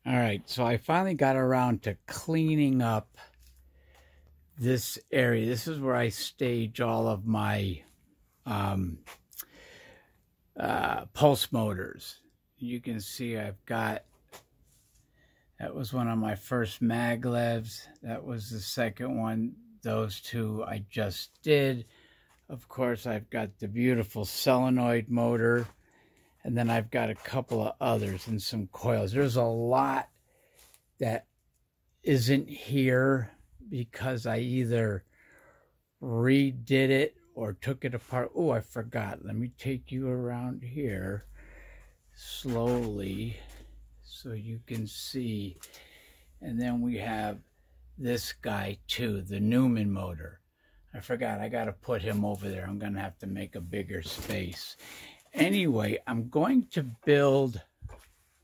All right, so I finally got around to cleaning up this area. This is where I stage all of my um, pulse motors. You can see I've got, that was one of my first maglevs. That was the second one. Those two I just did. Of course, I've got the beautiful solenoid motor, and then I've got a couple of others and some coils. There's a lot that isn't here because I either redid it or took it apart. Oh, I forgot. Let me take you around here slowly so you can see. And then we have this guy too, the Newman motor. I forgot, I got to put him over there. I'm going to have to make a bigger space. Anyway, I'm going to build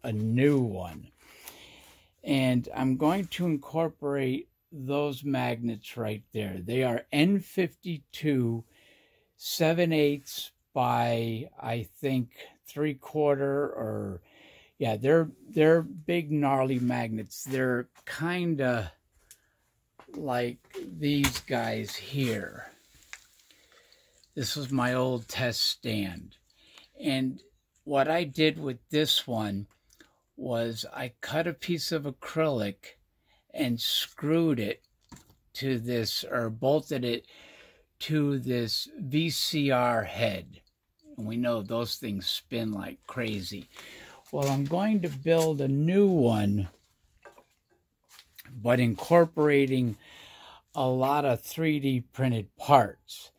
a new one. And I'm going to incorporate those magnets right there. They are N52 7/8 by, I think, 3/4, or yeah, they're big gnarly magnets. They're kind of like these guys here. This was my old test stand. And what I did with this one was I cut a piece of acrylic and screwed it to this, or bolted it to this VCR head. And we know those things spin like crazy. Well, I'm going to build a new one, but incorporating a lot of 3D printed parts.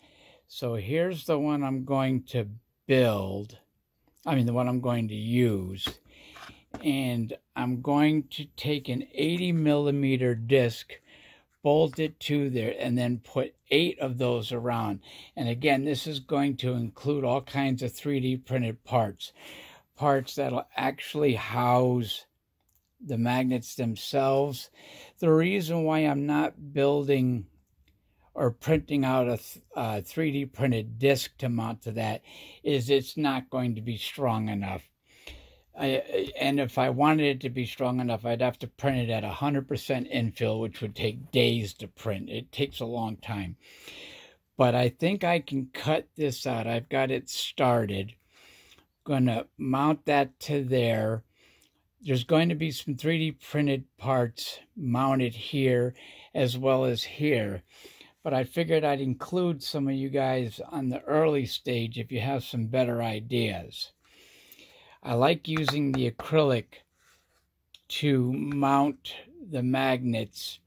So here's the one I'm going to build. The one I'm going to use. And I'm going to take an 80mm disc, bolt it to there, and then put 8 of those around. And again, this is going to include all kinds of 3D printed parts. Parts that'll actually house the magnets themselves. The reason why I'm not building or printing out a 3D printed disc to mount to that is it's not going to be strong enough. And if I wanted it to be strong enough, I'd have to print it at 100% infill, which would take days to print. It takes a long time. But I think I can cut this out. I've got it started. Going to mount that to there. There's going to be some 3D printed parts mounted here as well as here. But I figured I'd include some of you guys on the early stage if you have some better ideas. I like using the acrylic to mount the magnets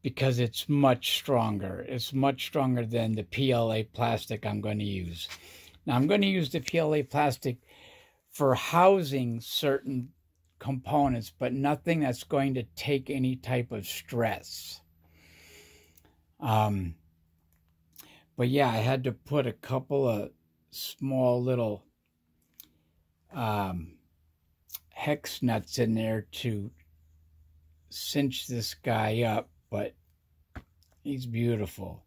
because it's much stronger. It's much stronger than the PLA plastic I'm going to use. Now, I'm going to use the PLA plastic for housing certain components, but nothing that's going to take any type of stress. But yeah, I had to put a couple of small little hex nuts in there to cinch this guy up, but he's beautiful.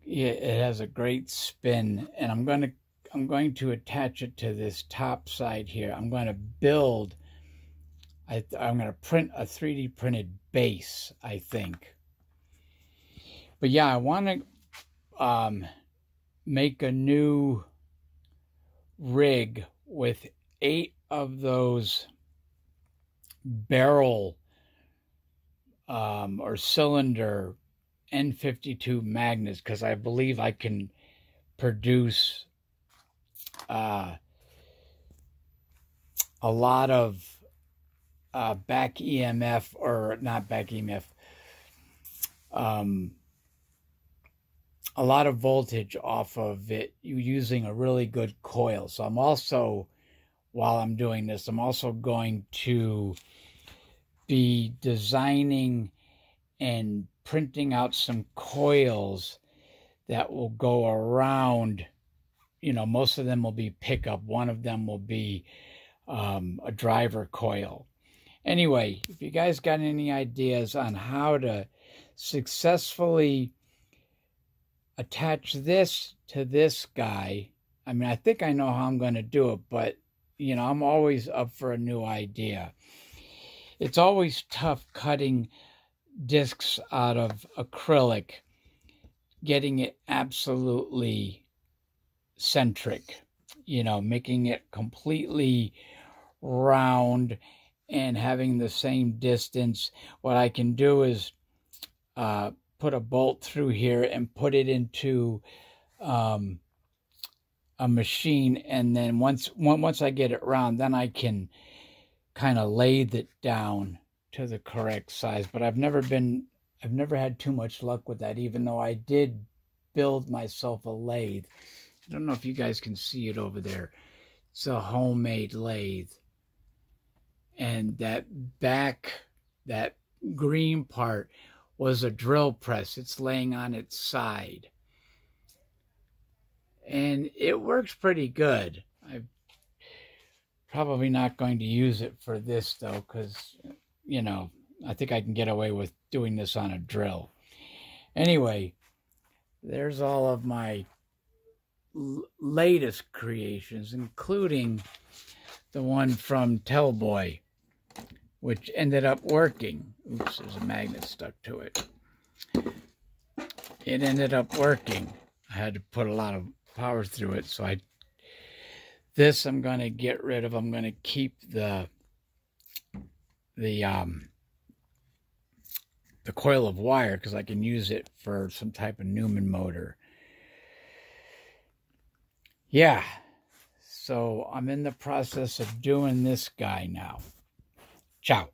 It has a great spin, and I'm going to attach it to this top side here. I'm going to build, I'm going to print a 3D printed base, I think. But yeah, I want to make a new rig with 8 of those barrel or cylinder N52 magnets, because I believe I can produce a lot of back EMF, or not back EMF, a lot of voltage off of it using a really good coil. So I'm also, while I'm doing this, I'm also going to be designing and printing out some coils that will go around. You know, most of them will be pickup. One of them will be a driver coil. Anyway, if you guys got any ideas on how to successfully attach this to this guy, I think I know how I'm going to do it, but You know, I'm always up for a new idea. It's always tough cutting discs out of acrylic, getting it absolutely centric, you know, making it completely round and having the same distance. What I can do is put a bolt through here and put it into a machine, and then once I get it round, then I can kind of lathe it down to the correct size. But I've never had too much luck with that, even though I did build myself a lathe. I don't know if you guys can see it over there. It's a homemade lathe. And that green part was a drill press. It's laying on its side. And it works pretty good. I'm probably not going to use it for this, though, because, you know, I think I can get away with doing this on a drill. Anyway, there's all of my latest creations, including the one from Tellboy, which ended up working. Oops, there's a magnet stuck to it. It ended up working. I had to put a lot of power through it, so this I'm going to get rid of. I'm going to keep the coil of wire because I can use it for some type of Newman motor. Yeah, so I'm in the process of doing this guy now. Ciao.